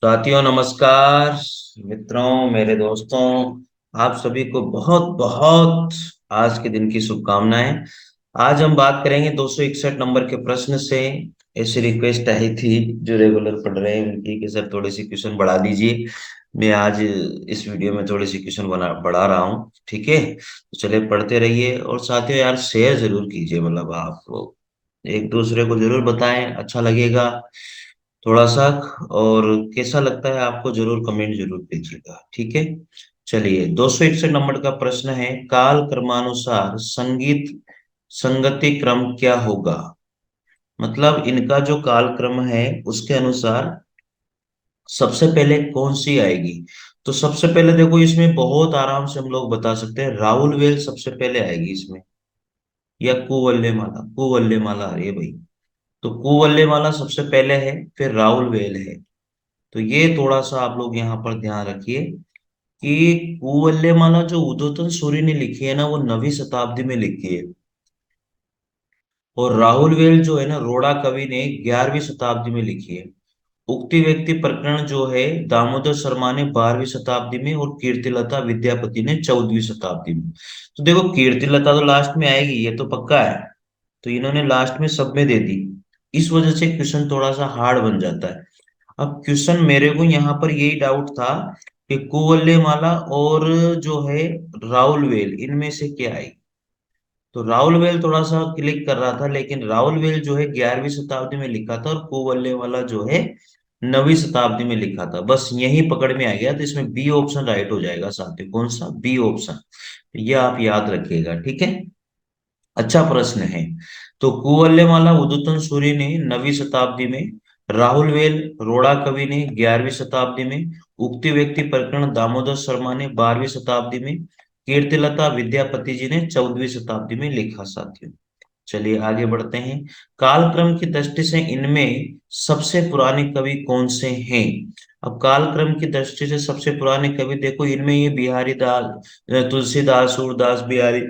साथियों नमस्कार। मित्रों, मेरे दोस्तों, आप सभी को बहुत बहुत आज के दिन की शुभकामनाएं। आज हम बात करेंगे 261 नंबर के प्रश्न से। ऐसी रिक्वेस्ट आई थी जो रेगुलर पढ़ रहे हैं उनकी कि सर थोड़े से क्वेश्चन बढ़ा दीजिए। मैं आज इस वीडियो में थोड़े से क्वेश्चन बढ़ा रहा हूँ। ठीक है, तो चलिए पढ़ते रहिए। और साथियों यार शेयर जरूर कीजिए, मतलब आप एक दूसरे को जरूर बताएं, अच्छा लगेगा थोड़ा सा। और कैसा लगता है आपको जरूर कमेंट जरूर कीजिएगा। ठीक है, चलिए 261 नंबर का प्रश्न है, काल क्रमानुसार संगीत संगति क्रम क्या होगा। मतलब इनका जो काल क्रम है उसके अनुसार सबसे पहले कौन सी आएगी। तो सबसे पहले देखो, इसमें बहुत आराम से हम लोग बता सकते हैं, राहुल वेल सबसे पहले आएगी इसमें, या कुवल्ले माला। कुवल्ले माला आ रही है भाई, तो कुवल्ले माला सबसे पहले है, फिर राहुल वेल है। तो ये थोड़ा सा आप लोग यहाँ पर ध्यान रखिए कि कुवल्यमाला जो उदोतन सूरि ने लिखी है ना, वो 9वीं शताब्दी में लिखी है। और राहुल वेल जो है ना, रोड़ा कवि ने 11वीं शताब्दी में लिखी है। उक्ति व्यक्ति प्रकरण जो है दामोदर शर्मा ने 12वीं शताब्दी में, और कीर्तिलता विद्यापति ने 14वीं शताब्दी में। तो देखो कीर्तिलता तो लास्ट में आएगी, ये तो पक्का है। तो इन्होंने लास्ट में सब में दे दी। इस वजह से क्वेश्चन थोड़ा सा हार्ड बन जाता है। अब क्वेश्चन मेरे को यहाँ पर यही डाउट था कि कुवल्लेमाला और जो है राउल वेल, इनमें से क्या आई। तो राउल वेल थोड़ा सा क्लिक कर रहा था, लेकिन राउल वेल जो है 11वीं शताब्दी में लिखा था, और कुवल्लेमाला जो है 9वीं शताब्दी में लिखा था। बस यही पकड़ में आ गया, तो इसमें बी ऑप्शन राइट हो जाएगा साथियों। कौन सा? B option. ये आप याद रखिएगा, ठीक है। अच्छा प्रश्न है। तो कुवल्लेमाला उदुतन सूरि ने 9वीं शताब्दी में, राहुल वेल रोड़ा कवि ने 11वीं शताब्दी में, उक्ति व्यक्ति प्रकरण दामोदर शर्मा ने 12वीं शताब्दी में, कीर्तिलता विद्यापति जी ने 14वीं शताब्दी में लिखा साथियों। चलिए आगे बढ़ते हैं। कालक्रम की दृष्टि से इनमें सबसे पुराने कवि कौन से हैं। अब कालक्रम की दृष्टि से सबसे पुराने कवि देखो, इनमें ये बिहारी दास, तुलसीदास, सूरदास, बिहारी,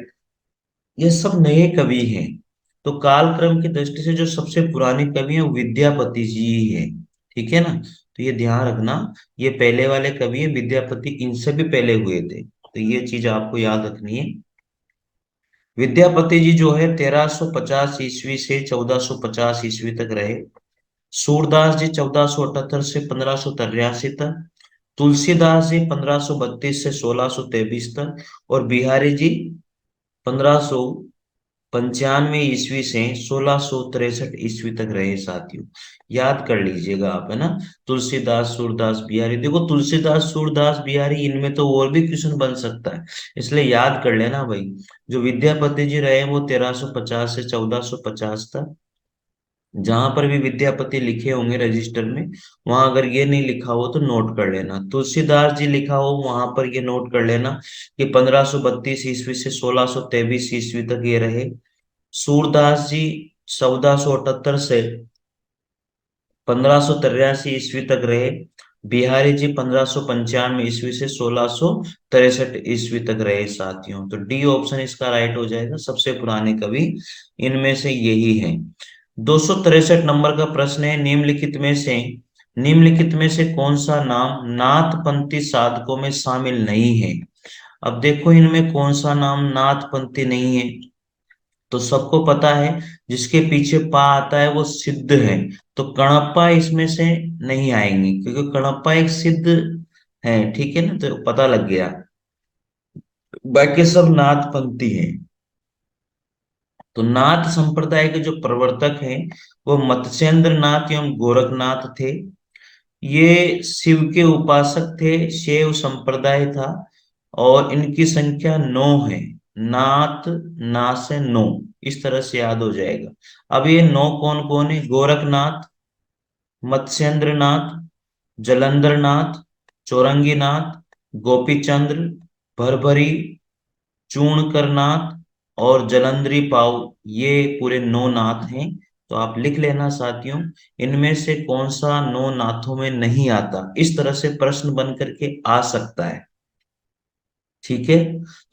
ये सब नए कवि हैं। तो कालक्रम की दृष्टि से जो सबसे पुराने कवि हैं वो विद्यापति जी ही हैं। ठीक है ना, तो ये ध्यान रखना। ये पहले वाले कवि हैं, विद्यापति इनसे भी पहले हुए थे, तो ये चीज आपको याद रखनी है। विद्यापति जी जो है 1350 ईस्वी से 1450 ईस्वी तक रहे। सूरदास जी 1478 से 1583 तक। तुलसीदास जी 1532 से 1623 तक। और बिहारी जी 1595 ईस्वी से 1663 ईस्वी तक रहे साथियों। याद कर लीजिएगा आप, है ना। तुलसीदास, सूरदास, बिहारी, देखो तुलसीदास, सूरदास, बिहारी, इनमें तो और भी क्वेश्चन बन सकता है, इसलिए याद कर लेना भाई। जो विद्यापति जी रहे वो 1350 से 1450 तक। जहां पर भी विद्यापति लिखे होंगे रजिस्टर में, वहां अगर ये नहीं लिखा हो तो नोट कर लेना। तुलसीदास जी लिखा हो वहां पर ये नोट कर लेना कि 1532 ईस्वी से 1623 ईस्वी तक ये रहे। सूरदास जी 1478 से 1583 ईस्वी तक रहे। बिहारी जी 1595 ईस्वी से 1663 ईस्वी तक रहे साथियों। तो डी ऑप्शन इसका राइट हो जाएगा, सबसे पुराने कवि इनमें से यही है। 263 नंबर का प्रश्न है, निम्नलिखित में से कौन सा नाम नाथपंथी साधकों में शामिल नहीं है। अब देखो इनमें कौन सा नाम नाथपंथी नहीं है। तो सबको पता है, जिसके पीछे पा आता है वो सिद्ध है। तो कणप्पा इसमें से नहीं आएंगे, क्योंकि कणप्पा एक सिद्ध है। ठीक है ना, तो पता लग गया। बाकी सब नाथपंथी हैं। तो नाथ संप्रदाय के जो प्रवर्तक हैं वो मत्स्येंद्र नाथ एवं गोरखनाथ थे। ये शिव के उपासक थे, शैव संप्रदाय था। और इनकी संख्या 9 है। नाथ, ना से 9, इस तरह से याद हो जाएगा। अब ये 9 कौन कौन है? गोरखनाथ, मत्स्येंद्र नाथ, जलंधर नाथ, चौरंगी नाथ, गोपीचंद्र, भरभरी, चूर्णकर नाथ और जलंधरी पाव। ये पूरे 9 नाथ हैं। तो आप लिख लेना साथियों, इनमें से कौन सा 9 नाथों में नहीं आता। इस तरह से प्रश्न बन करके आ सकता है। ठीक है।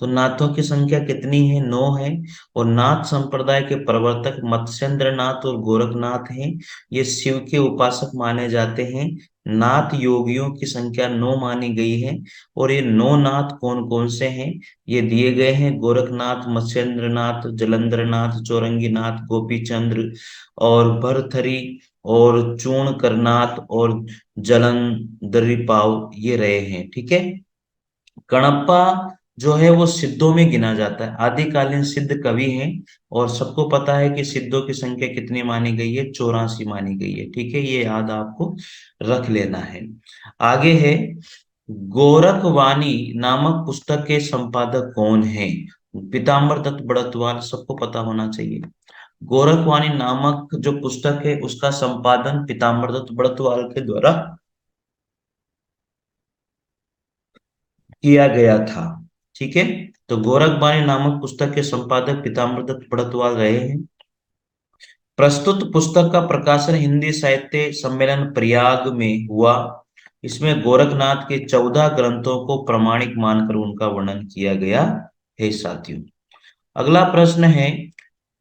तो नाथों की संख्या कितनी है? 9 है। और नाथ संप्रदाय के प्रवर्तक मत्स्येंद्र नाथ और गोरखनाथ हैं। ये शिव के उपासक माने जाते हैं। नाथ योगियों की संख्या 9 मानी गई है। और ये 9 नाथ कौन कौन से हैं? ये दिए गए हैं: गोरखनाथ, मत्स्येंद्र नाथ, जलंधर नाथ, चौरंगी नाथ, गोपी चंद्र और भरथरी और चूर्ण करनाथ और जलंधरी पाव, ये रहे हैं। ठीक है। कणप्पा जो है वो सिद्धों में गिना जाता है, आदिकालीन सिद्ध कवि हैं। और सबको पता है कि सिद्धों की संख्या कितनी मानी गई है? 84 मानी गई है। ठीक है, ये याद आपको रख लेना है। आगे है, गोरखवाणी नामक पुस्तक के संपादक कौन है? पीताम्बर दत्त बड़तवाल, सबको पता होना चाहिए। गोरखवाणी नामक जो पुस्तक है उसका संपादन पीताम्बर दत्त बड़तवाल के द्वारा किया गया था। ठीक है। तो गोरखबाणी नामक पुस्तक के संपादक पीताम्बर दत्त बड़तवाल रहे हैं। प्रस्तुत पुस्तक का प्रकाशन हिंदी साहित्य सम्मेलन प्रयाग में हुआ। इसमें गोरखनाथ के 14 ग्रंथों को प्रमाणिक मानकर उनका वर्णन किया गया है साथियों। अगला प्रश्न है,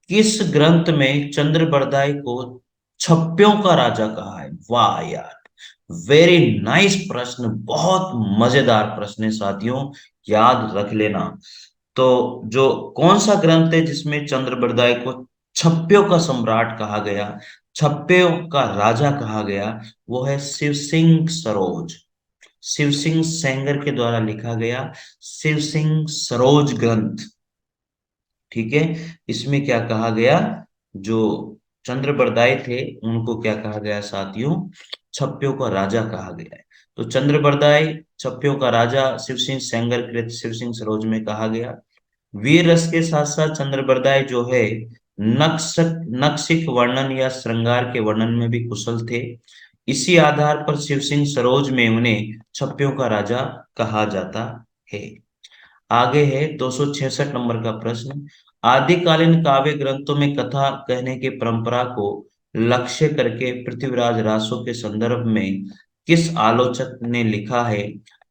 किस ग्रंथ में चंद्रबरदाई को छप्पियों का राजा कहा है? वाह यार, वेरी नाइस प्रश्न, बहुत मजेदार प्रश्न है साथियों, याद रख लेना। तो जो कौन सा ग्रंथ है जिसमें चंद्रबरदाई को छप्पियों का सम्राट कहा गया, छप्पियों का राजा कहा गया, वो है शिव सिंह सरोज। शिव सिंह सेंगर के द्वारा लिखा गया शिव सिंह सरोज ग्रंथ। ठीक है। इसमें क्या कहा गया? जो चंद्रबरदाई थे उनको क्या कहा गया साथियों? छप्पियों का राजा कहा गया है। तो चंद्रबरदाई छप्पियों का राजा शिव सिंह सेंगर कृत शिव सिंह सरोज में कहा गया। वीर रस के साथ साथ चंद्रबरदाई जो है नक्सिक वर्णन या श्रृंगार के वर्णन में भी कुशल थे। इसी आधार पर शिव सिंह सरोज में उन्हें छप्पियों का राजा कहा जाता है। आगे है 266 नंबर का प्रश्न, आदिकालीन काव्य ग्रंथों में कथा कहने की परंपरा को लक्ष्य करके पृथ्वीराज रासो के संदर्भ में किस आलोचक ने लिखा है?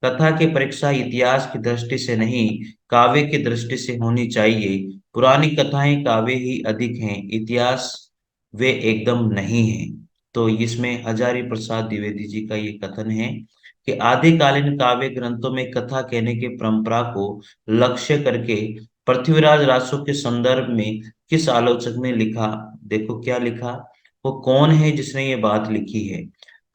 कथा की परीक्षा इतिहास की दृष्टि से नहीं, काव्य की दृष्टि से होनी चाहिए। पुरानी कथाएं काव्य ही अधिक हैं, इतिहास वे एकदम नहीं हैं। तो इसमें हजारी प्रसाद द्विवेदी जी का ये कथन है कि आदिकालीन काव्य ग्रंथों में कथा कहने की परंपरा को लक्ष्य करके पृथ्वीराज रासो के संदर्भ में किस आलोचक ने लिखा? देखो क्या लिखा, वो कौन है जिसने ये बात लिखी है?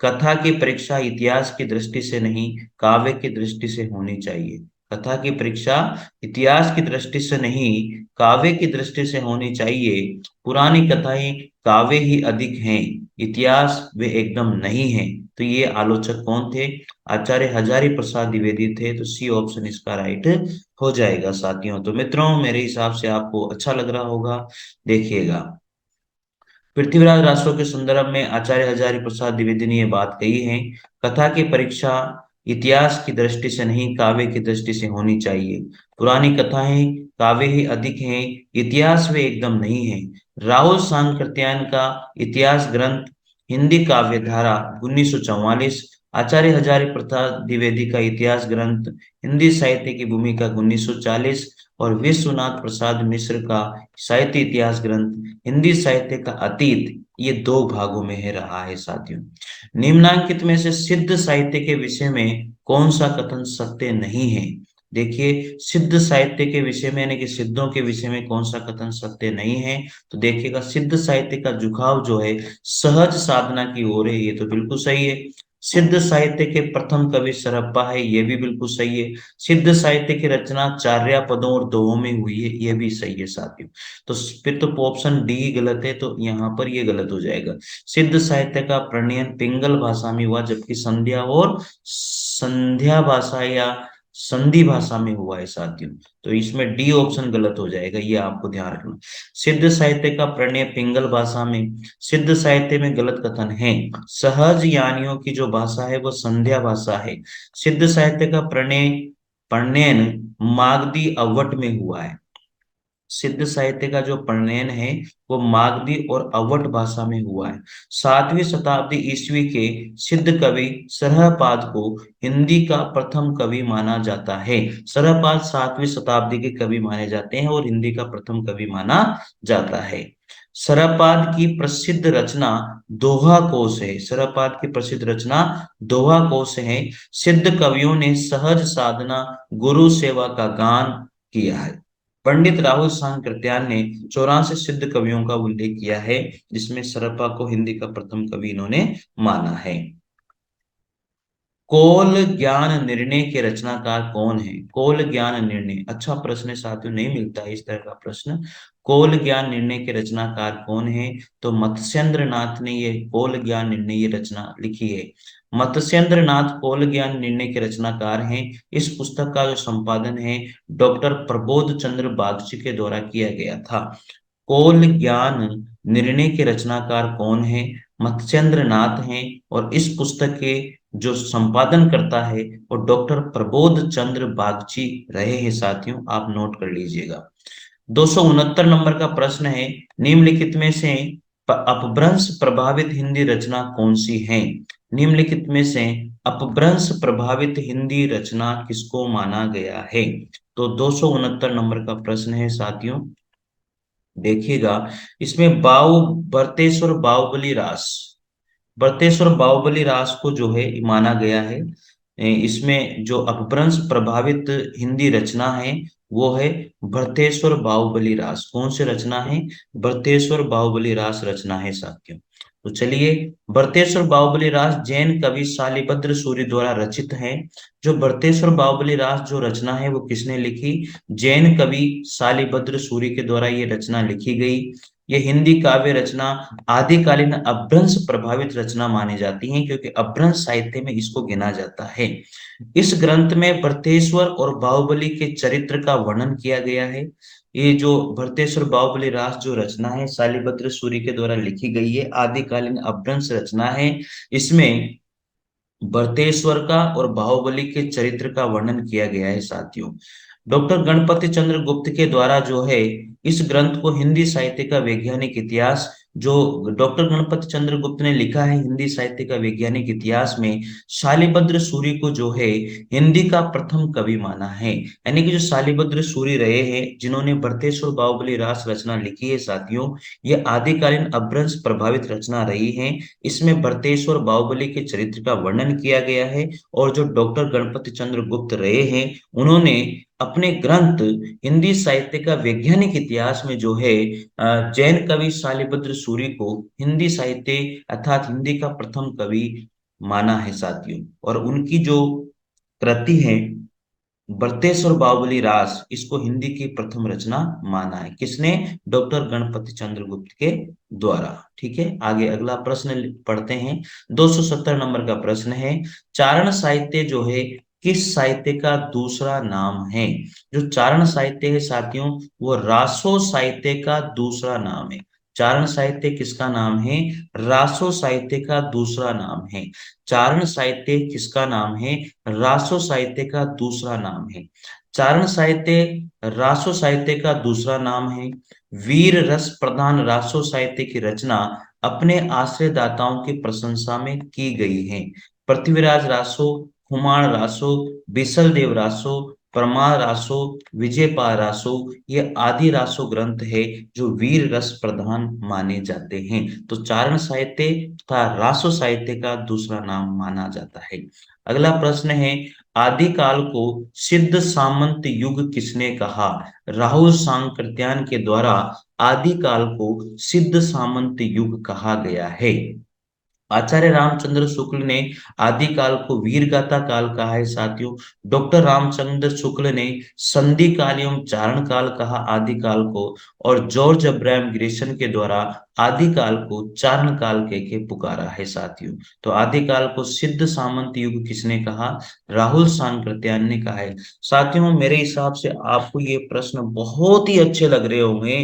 कथा की परीक्षा इतिहास की दृष्टि से नहीं, काव्य की दृष्टि से होनी चाहिए। कथा की परीक्षा इतिहास की दृष्टि से नहीं, काव्य की दृष्टि से होनी चाहिए। पुरानी कथाएं काव्य ही अधिक हैं, इतिहास वे एकदम नहीं है। तो ये आलोचक कौन थे? आचार्य हजारी प्रसाद द्विवेदी थे। तो सी ऑप्शन इसका राइट हो जाएगा साथियों। तो मित्रों, मेरे हिसाब से आपको अच्छा लग रहा होगा, देखिएगा। पृथ्वीराज रासो के संदर्भ में आचार्य हजारी प्रसाद द्विवेदी ने ये बात कही है, कथा की परीक्षा इतिहास की दृष्टि से नहीं, काव्य की दृष्टि से होनी चाहिए। पुरानी कथाएं काव्य ही अधिक हैं, इतिहास वे एकदम नहीं है। राहुल सांकृत्यायन का इतिहास ग्रंथ हिंदी काव्य धारा 1944, आचार्य हजारी प्रसाद द्विवेदी का इतिहास ग्रंथ हिंदी साहित्य की भूमिका 1940 और विश्वनाथ प्रसाद मिश्र का साहित्य इतिहास ग्रंथ हिंदी साहित्य का अतीत, ये दो भागों में है रहा है साथियों। निम्नांकित में से सिद्ध साहित्य के विषय में कौन सा कथन सत्य नहीं है? देखिए, सिद्ध साहित्य के विषय में यानी कि सिद्धों के विषय में कौन सा कथन सत्य नहीं है? तो देखिएगा, सिद्ध साहित्य का झुकाव जो है सहज साधना की ओर है, ये तो बिल्कुल सही है। सिद्ध साहित्य के प्रथम कवि सरप्पा है, ये भी बिल्कुल सही है। सिद्ध साहित्य की रचना चार्या पदों और दोहों में हुई है, ये भी सही है साथियों। तो फिर तो ऑप्शन डी गलत है, तो यहाँ पर ये गलत हो जाएगा। सिद्ध साहित्य का प्रणयन पिंगल भाषा में हुआ, जबकि संध्या और संध्या भाषा या संधि भाषा में हुआ है साथियों। तो इसमें डी ऑप्शन गलत हो जाएगा, ये आपको ध्यान रखना। सिद्ध साहित्य का प्रणय पिंगल भाषा में, सिद्ध साहित्य में गलत कथन है। सहज यानियों की जो भाषा है वो संध्या भाषा है। सिद्ध साहित्य का प्रणयन मागधी अवट में हुआ है। सिद्ध साहित्य का जो प्रणयन है वो मागधी और अवध भाषा में हुआ है। 7वीं शताब्दी ईस्वी के सिद्ध कवि सरहपाद को हिंदी का प्रथम कवि माना जाता है। सरहपाद 7वीं शताब्दी के कवि माने जाते हैं और हिंदी का प्रथम कवि माना जाता है। सरहपाद की प्रसिद्ध रचना दोहा कोश है। सरहपाद की प्रसिद्ध रचना दोहा कोश है। सिद्ध कवियों ने सहज साधना गुरु सेवा का गान किया है। पंडित राहुल सांकृत्यायन ने 84 सिद्ध कवियों का उल्लेख किया है, जिसमें सरपा को हिंदी का प्रथम कवि इन्होंने माना है। कोल ज्ञान निर्णय के रचनाकार कौन है? कोल ज्ञान निर्णय, अच्छा प्रश्न है साथियों, नहीं मिलता है इस तरह का प्रश्न। कोल ज्ञान निर्णय के रचनाकार कौन है? तो मत्स्येंद्र नाथ ने ये कोल ज्ञान निर्णय ये रचना लिखी है। मत्स्येंद्र नाथ कोल ज्ञान निर्णय के रचनाकार हैं। इस पुस्तक का जो संपादन है डॉक्टर प्रबोध चंद्र बागची के द्वारा किया गया था। कोल ज्ञान निर्णय के रचनाकार कौन है? मत्स्येंद्र नाथ हैं। और इस पुस्तक के जो संपादन करता है वो डॉक्टर प्रबोध चंद्र बागची रहे हैं साथियों, आप नोट कर लीजिएगा। 269 नंबर का प्रश्न है, निम्नलिखित में से अपभ्रंश प्रभावित हिंदी रचना कौन सी है? निम्नलिखित में से अपभ्रंश प्रभावित हिंदी रचना किसको माना गया है? तो 269 नंबर का प्रश्न है साथियों, देखिएगा। इसमें भरतेश्वर बाहुबली रास, भरतेश्वर बाहुबली रास को जो है माना गया है। इसमें जो अपभ्रंश प्रभावित हिंदी रचना है वो है भरतेश्वर बाहुबली रास। कौन सी रचना है? भरतेश्वर बाहुबली रास रचना है साथियों। तो चलिए, भरतेश्वर बाहुबली रास जैन कवि शालिभद्र सूरि द्वारा रचित है। जो भरतेश्वर बाहुबली रास जो रचना है वो किसने लिखी? जैन कवि शालिभद्र सूरि के द्वारा ये रचना लिखी गई। ये हिंदी काव्य रचना आदिकालीन अपभ्रंश प्रभावित रचना मानी जाती है, क्योंकि अपभ्रंश साहित्य में इसको गिना जाता है। इस ग्रंथ में भरतेश्वर और बाहुबली के चरित्र का वर्णन किया गया है। ये जो भरतेश्वर बाहुबली रास जो रचना है शालिभद्र सूरि के द्वारा लिखी गई है, आदिकालीन अपभ्रंश रचना है। इसमें भरतेश्वर का और बाहुबली के चरित्र का वर्णन किया गया है साथियों। डॉक्टर गणपति चंद्र गुप्त के द्वारा जो है इस ग्रंथ को हिंदी साहित्य का वैज्ञानिक इतिहास, जो डॉक्टर गणपति चंद्र गुप्त ने लिखा है हिंदी साहित्य का वैज्ञानिक इतिहास में, शालिभद्र सूरि को जो है हिंदी का प्रथम कवि माना है। यानी कि जो शालिभद्र सूरि रहे हैं जिन्होंने भरतेश्वर बाहुबली रास रचना लिखी है साथियों, ये आदिकालीन अपभ्रंश प्रभावित रचना रही है। इसमें भरतेश्वर बाहुबली के चरित्र का वर्णन किया गया है। और जो डॉक्टर गणपति चंद्र गुप्त रहे हैं उन्होंने अपने ग्रंथ हिंदी साहित्य का वैज्ञानिक इतिहास में जो है जैन कवि शालिभद्र सूरि को हिंदी साहित्य अर्थात हिंदी का प्रथम कवि माना है साथियों। और उनकी जो कृति है भरतेश्वर बाहुबली रास, इसको हिंदी की प्रथम रचना माना है। किसने? डॉक्टर गणपति चंद्र गुप्त के द्वारा। ठीक है, आगे अगला प्रश्न पढ़ते हैं। 270 नंबर का प्रश्न है, चारण साहित्य जो है किस साहित्य का दूसरा नाम है? जो चारण साहित्य है साथियों वो रासो साहित्य का दूसरा नाम है। चारण साहित्य किसका नाम है? रासो साहित्य का दूसरा नाम है। चारण साहित्य किसका नाम है? रासो साहित्य का दूसरा नाम है। चारण साहित्य रासो साहित्य का दूसरा नाम है। वीर रस प्रधान रासो साहित्य की रचना अपने आश्रयदाताओं की प्रशंसा में की गई है। पृथ्वीराज रासो, हुमायूं रासो, बिसल देव रासो, परमार रासो, विजयपाल रासो, ये आदि रासो ग्रंथ है जो वीर रस प्रधान माने जाते हैं। तो चारण साहित्य तथा रासो साहित्य का दूसरा नाम माना जाता है। अगला प्रश्न है, आदिकाल को सिद्ध सामंत युग किसने कहा? राहुल सांकृत्यायन के द्वारा आदिकाल को सिद्ध सामंत युग कहा गया है। आचार्य रामचंद्र शुक्ल ने आदिकाल को वीरगाथा काल कहा है साथियों। डॉक्टर रामचंद्र शुक्ल ने संधि काल एवं चारण काल कहा आदिकाल को। और जॉर्ज अब्राहम ग्रेसन के द्वारा आदिकाल को चारण काल कह के पुकारा है साथियों। तो आदिकाल को सिद्ध सामंत युग किसने कहा? राहुल सांकृत्यायन ने कहा है साथियों। मेरे हिसाब से आपको ये प्रश्न बहुत ही अच्छे लग रहे होंगे,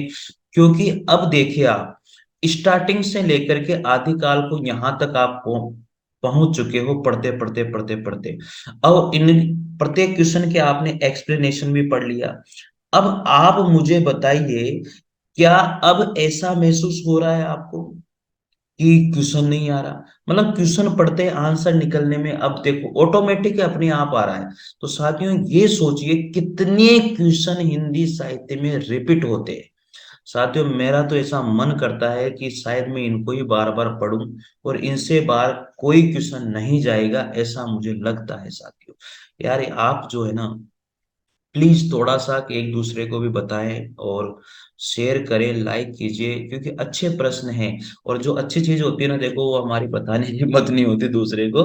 क्योंकि अब देखिए आप स्टार्टिंग से लेकर के आदिकाल को यहां तक आप पहुंच चुके हो, पढ़ते पढ़ते पढ़ते पढ़ते। और इन प्रत्येक क्वेश्चन के आपने एक्सप्लेनेशन भी पढ़ लिया, अब आप मुझे बताइए, क्या अब ऐसा महसूस हो रहा है आपको कि क्वेश्चन नहीं आ रहा? मतलब क्वेश्चन पढ़ते आंसर निकलने में अब देखो ऑटोमेटिक अपने आप आ रहा है। तो साथियों ये सोचिए कितने क्वेश्चन हिंदी साहित्य में रिपीट होते हैं। साथियों मेरा तो ऐसा मन करता है कि शायद मैं इनको ही बार बार पढूं और इनसे बार कोई क्वेश्चन नहीं जाएगा, ऐसा मुझे लगता है साथियों। यार आप जो है ना, प्लीज थोड़ा सा कि एक दूसरे को भी बताएं और शेयर करें, लाइक कीजिए, क्योंकि अच्छे प्रश्न हैं। और जो अच्छी चीज होती है ना, देखो वो हमारी बताने की हिम्मत नहीं होती दूसरे को।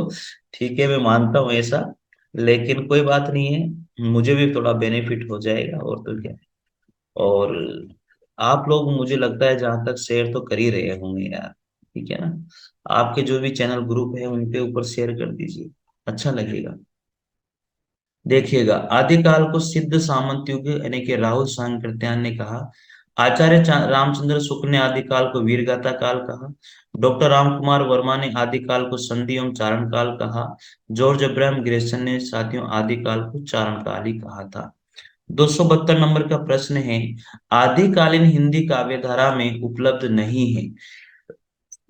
ठीक है, मैं मानता हूँ ऐसा, लेकिन कोई बात नहीं है, मुझे भी थोड़ा बेनिफिट हो जाएगा और तो क्या। और आप लोग मुझे लगता है जहां तक शेयर तो कर ही रहे होंगे यार, ठीक है ना? आपके जो भी चैनल ग्रुप है उनके ऊपर शेयर कर दीजिए, अच्छा लगेगा। देखिएगा, आदिकाल को सिद्ध सामंत युग यानी कि राहुल सांकृत्यायन ने कहा। आचार्य रामचंद्र शुक्ल ने आदिकाल को वीरगाथा काल कहा। डॉक्टर राम कुमार वर्मा ने आदिकाल को संधि एवं चारण काल कहा। जॉर्ज अब्राहम ग्रेसन ने साथियों आदिकाल को चारण काल ही कहा था। 272 नंबर का प्रश्न है, आदिकालीन हिंदी काव्यधारा में उपलब्ध नहीं है।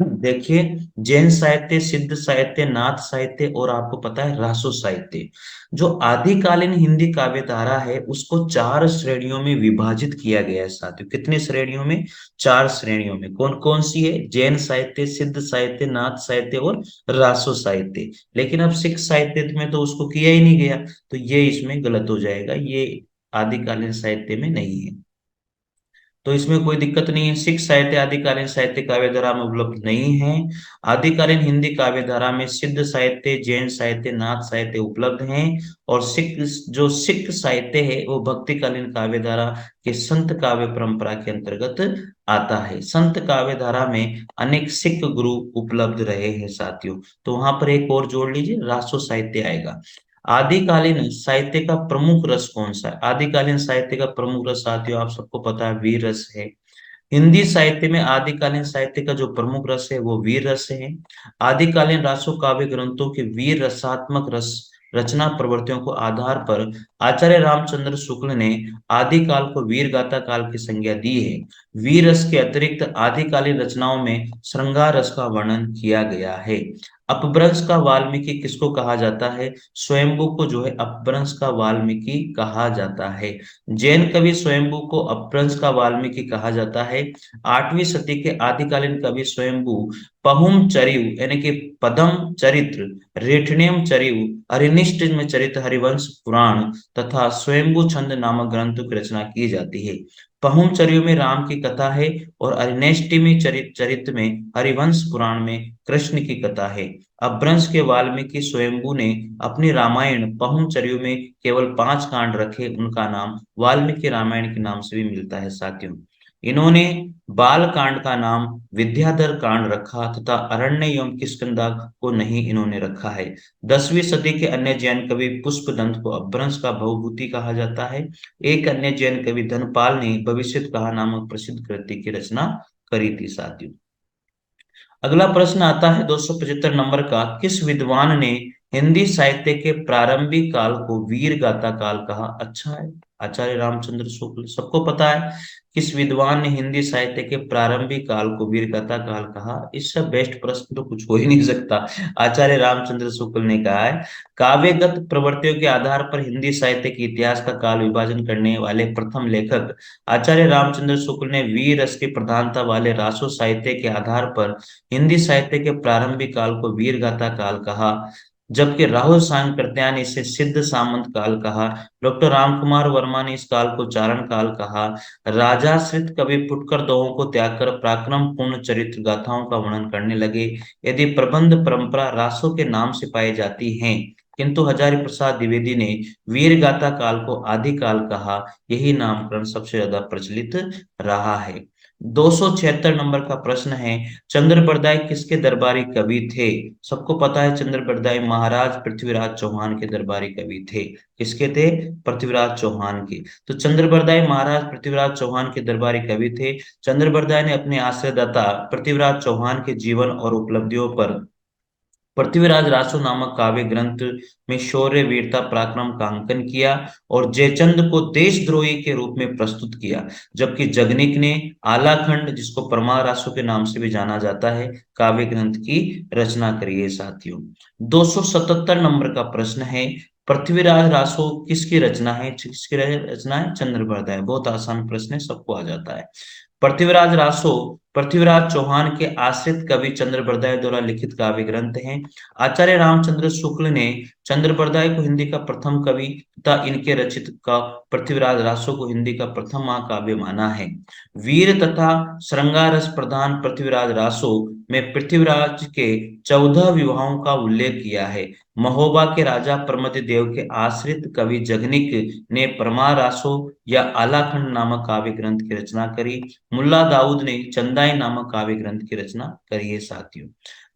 देखिए, जैन साहित्य, सिद्ध साहित्य, नाथ साहित्य और आपको पता है रासो साहित्य। जो आदिकालीन हिंदी काव्य धारा है उसको चार श्रेणियों में विभाजित किया गया है साथियों। कितने श्रेणियों में? चार श्रेणियों में। कौन कौन सी है? जैन साहित्य, सिद्ध साहित्य, नाथ साहित्य और रासो साहित्य। लेकिन अब सिख साहित्य में तो उसको किया ही नहीं गया, तो ये इसमें गलत हो जाएगा, ये आदिकालीन साहित्य में नहीं है। तो इसमें कोई दिक्कत नहीं है। सिख साहित्य आदिकालीन साहित्य काव्य धारा में उपलब्ध नहीं है। आदिकालीन हिंदी काव्य धारा में सिद्ध साहित्य, जैन साहित्य, नाथ साहित्य उपलब्ध हैं। और सिख साहित्य है वो भक्तिकालीन काव्य धारा के संत काव्य परंपरा के अंतर्गत आता है। संत काव्य धारा में अनेक सिख गुरु उपलब्ध रहे हैं साथियों। तो वहां पर एक और जोड़ लीजिए, रासो साहित्य आएगा। आदिकालीन साहित्य का प्रमुख रस कौन सा है? आदिकालीन साहित्य का प्रमुख रस साथियों आप सबको पता है, वीर रस है। हिंदी साहित्य में आदिकालीन साहित्य का जो प्रमुख रस है वो वीर रस है। आदिकालीन रासो काव्य ग्रंथों के वीर रसात्मक रस रचना प्रवृत्तियों को आधार पर आचार्य रामचंद्र शुक्ल ने आदिकाल को वीर गाथा काल की संज्ञा दी है। वीर रस के अतिरिक्त आदिकालीन रचनाओं में श्रृंगार रस का वर्णन किया गया है। अपभ्रंश का वाल्मीकि किसको कहा जाता है? स्वयंभू को जो है अपभ्रंश का वाल्मीकि कहा जाता है। जैन कवि स्वयंभू को अपभ्रंश का वाल्मीकि कहा जाता है। 8वीं सदी के आदिकालीन कवि स्वयंभू पहुम चरिव यानी कि पदम चरित्र, रेठनेम चरिव, अरिनिष्ट में चरित हरिवंश पुराण तथा स्वयंभू छंद नामक ग्रंथों की रचना की जाती है। पहुम चरिव में राम की कथा है और अरिनेष्टि चरित में हरिवंश पुराण में कृष्ण की कथा है। अपभ्रंश के वाल्मीकि स्वयंभू ने अपनी रामायण पहुमचर्यू में केवल 5 कांड रखे, उनका नाम वाल्मीकि रामायण के नाम से भी मिलता है साथियों। इन्होंने बाल कांड का नाम विद्याधर कांड रखा तथा अरण्य एवं किष्किंधा को नहीं इन्होंने रखा है। 10वीं सदी के अन्य जैन कवि पुष्पदंत को अपभ्रंश का भवभूति कहा जाता है। एक अन्य जैन कवि धनपाल ने भविष्यत कहा नामक प्रसिद्ध कृति की रचना करी थी साथियों। अगला प्रश्न आता है 275 नंबर का, किस विद्वान ने हिंदी साहित्य के प्रारंभिक काल को वीर गाथा काल कहा? अच्छा है, आचार्य रामचंद्र शुक्ल, सबको पता है। किस विद्वान ने हिंदी साहित्य के प्रारंभिक काल को वीर गाथा काल कहा? इससे बेस्ट प्रश्न तो कुछ हो ही नहीं सकता। आचार्य रामचंद्र शुक्ल ने कहा है। काव्यगत प्रवृत्तियों के आधार पर हिंदी साहित्य के इतिहास का काल विभाजन करने वाले प्रथम लेखक आचार्य रामचंद्र शुक्ल ने वीर रस की प्रधानता वाले रासो साहित्य के आधार पर हिंदी साहित्य के प्रारंभिक काल को वीरगाथा काल कहा, जबकि राहुल सांकृत्यायन ने इसे सिद्ध सामंत काल कहा। डॉक्टर रामकुमार वर्मा ने इस काल को चारण काल कहा। राजाश्रित कवि फुटकर दोहों को त्याग कर पराक्रम पूर्ण चरित्र गाथाओं का वर्णन करने लगे। यदि प्रबंध परंपरा रासो के नाम से पाई जाती है, किंतु हजारी प्रसाद द्विवेदी ने वीर गाथा काल को आदि काल कहा। यही नामकरण सबसे ज्यादा प्रचलित रहा है। 276 नंबर का प्रश्न है, चंद्रबरदाई किसके दरबारी कवि थे? सबको पता है चंद्रबरदाई महाराज पृथ्वीराज चौहान के दरबारी कवि थे। किसके थे? पृथ्वीराज चौहान के। तो चंद्रबरदाई महाराज पृथ्वीराज चौहान के दरबारी कवि थे। चंद्रबरदाई ने अपने आश्रयदाता पृथ्वीराज चौहान के जीवन और उपलब्धियों पर पृथ्वीराज रासो नामक काव्य ग्रंथ में शौर्य वीरता पराक्रम का अंकन किया और जयचंद को देशद्रोही के रूप में प्रस्तुत किया, जबकि जगनिक ने आलाखंड, जिसको परमार रासो के नाम से भी जाना जाता है, काव्य ग्रंथ की रचना करी है साथियों। 277 नंबर का प्रश्न है, पृथ्वीराज रासो किसकी रचना है? किसकी रचना है? चंद्रबरदाय। बहुत आसान प्रश्न है, सबको आ जाता है। पृथ्वीराज रासो पृथ्वीराज चौहान के आश्रित कवि चंद्रबरदाय द्वारा लिखित काव्य ग्रंथ हैं। आचार्य रामचंद्र शुक्ल ने चंद्रबरदाय को हिंदी का प्रथम कवि तथा इनके रचित का पृथ्वीराज रासो को हिंदी का प्रथम महाकाव्य माना है। वीर तथा श्रृंगार रस प्रधान पृथ्वीराज रासो में पृथ्वीराज के 14 विवाहों का उल्लेख किया है। महोबा के राजा प्रमद देव के आश्रित कवि जगनिक ने परमार रासो या आलाखंड नामक काव्य ग्रंथ की रचना करी। मुल्ला दाऊद ने चंदाई नामक काव्य ग्रंथ की रचना करी है साथियों।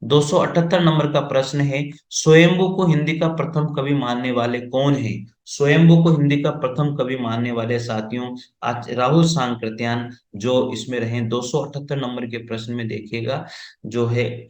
278 नंबर का प्रश्न है, स्वयंभू को हिंदी का प्रथम कवि मानने वाले कौन है? स्वयंभू को हिंदी का प्रथम कवि मानने वाले साथियों आज राहुल सांकृत्यायन जो इसमें रहे। 278 नंबर के प्रश्न में देखिएगा, जो है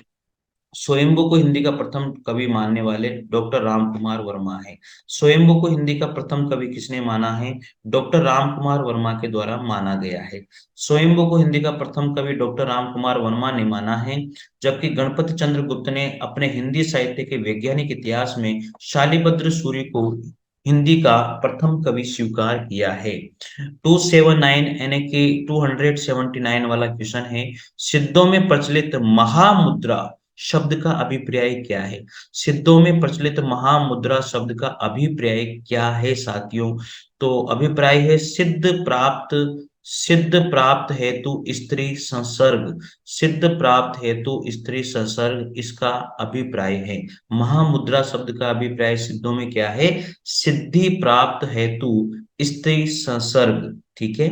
स्वयंभू को हिंदी का प्रथम कवि मानने वाले डॉक्टर रामकुमार वर्मा है। स्वयंभू को हिंदी का प्रथम कवि किसने माना है? डॉक्टर रामकुमार वर्मा के द्वारा माना गया है। स्वयंभू को हिंदी का प्रथम कवि डॉक्टर रामकुमार वर्मा ने माना है, जबकि गणपति चंद्र गुप्त ने अपने हिंदी साहित्य के वैज्ञानिक इतिहास में शालिभद्र सूरी को हिंदी का प्रथम कवि स्वीकार किया है। 279 यानी कि 279 वाला क्वेश्चन है, सिद्धों में प्रचलित महामुद्रा शब्द का अभिप्राय क्या है? सिद्धों में प्रचलित महामुद्रा शब्द का अभिप्राय क्या है साथियों? तो अभिप्राय है सिद्ध प्राप्त हेतु स्त्री संसर्ग। सिद्ध प्राप्त हेतु स्त्री संसर्ग इसका अभिप्राय है। महामुद्रा शब्द का अभिप्राय सिद्धों में क्या है? सिद्धि प्राप्त हेतु स्त्री संसर्ग। ठीक है।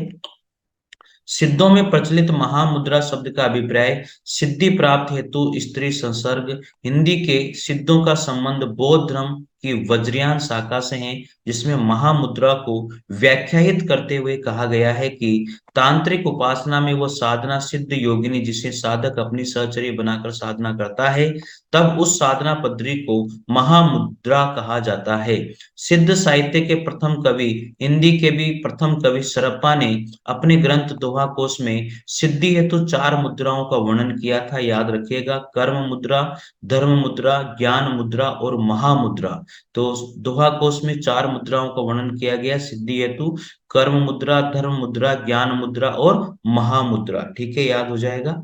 सिद्धों में प्रचलित महामुद्रा शब्द का अभिप्राय सिद्धि प्राप्त हेतु स्त्री संसर्ग। हिंदी के सिद्धों का संबंध बौद्ध धर्म की वज्रयान शाखा से है, जिसमें महामुद्रा को व्याख्यायित करते हुए कहा गया है कि तांत्रिक उपासना में वो साधना सिद्ध योगिनी जिसे साधक अपनी सहचर्य बनाकर साधना करता है, तब उस साधना पद्धति को महामुद्रा कहा जाता है। सिद्ध साहित्य के प्रथम कवि, हिंदी के भी प्रथम कवि सरप्पा ने अपने ग्रंथ दोहा कोश में सिद्धि हेतु 4 मुद्राओं का वर्णन किया था। याद रखिएगा, कर्म मुद्रा, धर्म मुद्रा, ज्ञान मुद्रा और महामुद्रा। तो दोहा कोश में 4 मुद्राओं का वर्णन किया गया, सिद्धि हेतु, कर्म मुद्रा, धर्म मुद्रा, ज्ञान मुद्रा और महामुद्रा। ठीक है, याद हो जाएगा।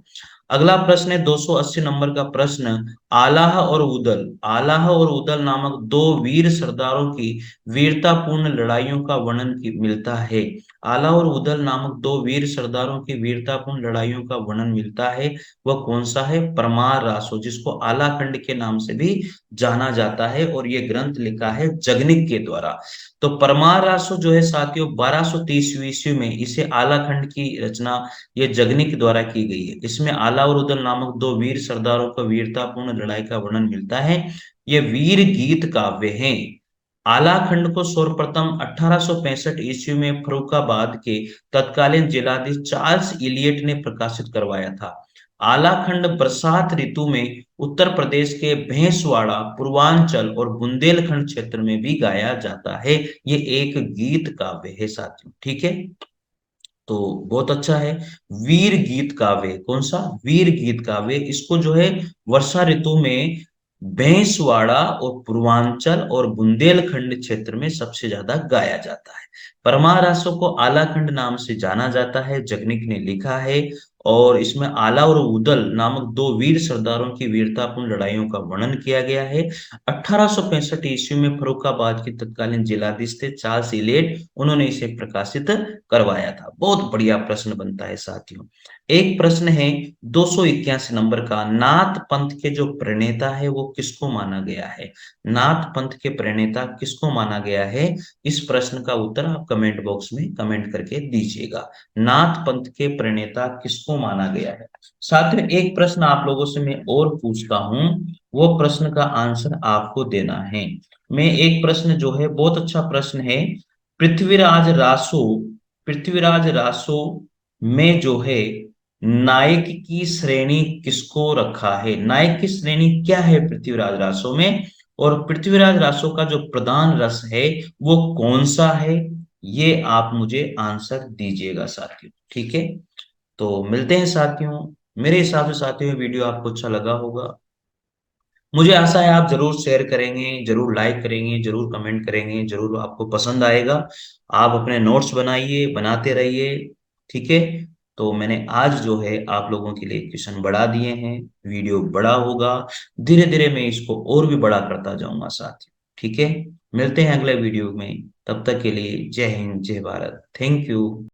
अगला प्रश्न है 280 नंबर का प्रश्न, आलाह और उदल। आलाह और उदल नामक 2 वीर सरदारों की वीरतापूर्ण लड़ाइयों का वर्णन मिलता है। आला और उदल नामक 2 वीर सरदारों की वीरतापूर्ण लड़ाइयों का वर्णन मिलता है। वह कौन सा है? परमार रासो, जिसको आलाखंड के नाम से भी जाना जाता है, और ये ग्रंथ लिखा है जगनिक के द्वारा। तो परमार रासो जो है साथियों 1230 ईस्वी में इसे आलाखंड की रचना ये जगनिक द्वारा की गई है। इसमें आला और उदल नामक 2 वीर सरदारों का वीरतापूर्ण लड़ाई का वर्णन मिलता है। ये वीर गीत काव्य हैं। आलाखंड को सर्वप्रथम 1865 ईस्वी में फर्रुखाबाद के तत्कालीन जिलाधीश चार्ल्स इलियट ने प्रकाशित करवाया था। आलाखंड बरसात ऋतु में उत्तर प्रदेश के भैंसवाड़ा, पूर्वांचल और बुंदेलखंड क्षेत्र में भी गाया जाता है। ये एक गीत काव्य है साथियों। ठीक है, तो बहुत अच्छा है। वीर गीत काव्य, कौन सा? वीर गीत काव्य। इसको जो है वर्षा ऋतु में भैंसवाड़ा और पूर्वांचल और बुंदेलखंड क्षेत्र में सबसे ज्यादा गाया जाता है। परमार रासो को आलाखंड नाम से जाना जाता है, जगनिक ने लिखा है। और इसमें आला और उदल नामक 2 वीर सरदारों की वीरतापूर्ण लड़ाइयों का वर्णन किया गया है। 1865 ईस्वी में फर्रुखाबाद के तत्कालीन जिलाधीश थे चार्ल्स इलियट, उन्होंने इसे प्रकाशित करवाया था। बहुत बढ़िया प्रश्न बनता है साथियों। एक प्रश्न है 281 नंबर का, नाथ पंथ के जो प्रणेता है वो किसको माना गया है? नाथ पंथ के प्रणेता किसको माना गया है? इस प्रश्न का उत्तर आप कमेंट बॉक्स में कमेंट करके दीजिएगा। नाथ पंथ के प्रणेता किसको माना गया है? साथियों, एक प्रश्न आप लोगों से मैं और पूछता हूं, वो प्रश्न का आंसर आपको देना है। मैं एक प्रश्न जो है बहुत अच्छा प्रश्न है, पृथ्वीराज रासो, पृथ्वीराज रासो में जो है नायक की श्रेणी किसको रखा है? नायक की श्रेणी क्या है पृथ्वीराज रासो में? और पृथ्वीराज रासो का जो प्रधान रस है वो कौन सा है? ये आप मुझे आंसर दीजिएगा साथियों, ठीक है। तो मिलते हैं साथियों। मेरे हिसाब से साथियों वीडियो आपको अच्छा लगा होगा। मुझे आशा है आप जरूर शेयर करेंगे, जरूर लाइक करेंगे, जरूर कमेंट करेंगे, जरूर आपको पसंद आएगा। आप अपने नोट्स बनाइए, बनाते रहिए, ठीक है। तो मैंने आज जो है आप लोगों के लिए क्वेश्चन बढ़ा दिए हैं, वीडियो बड़ा होगा, धीरे धीरे मैं इसको और भी बड़ा करता जाऊंगा साथियों, ठीक है। मिलते हैं अगले वीडियो में, तब तक के लिए जय हिंद, जय भारत, थैंक यू।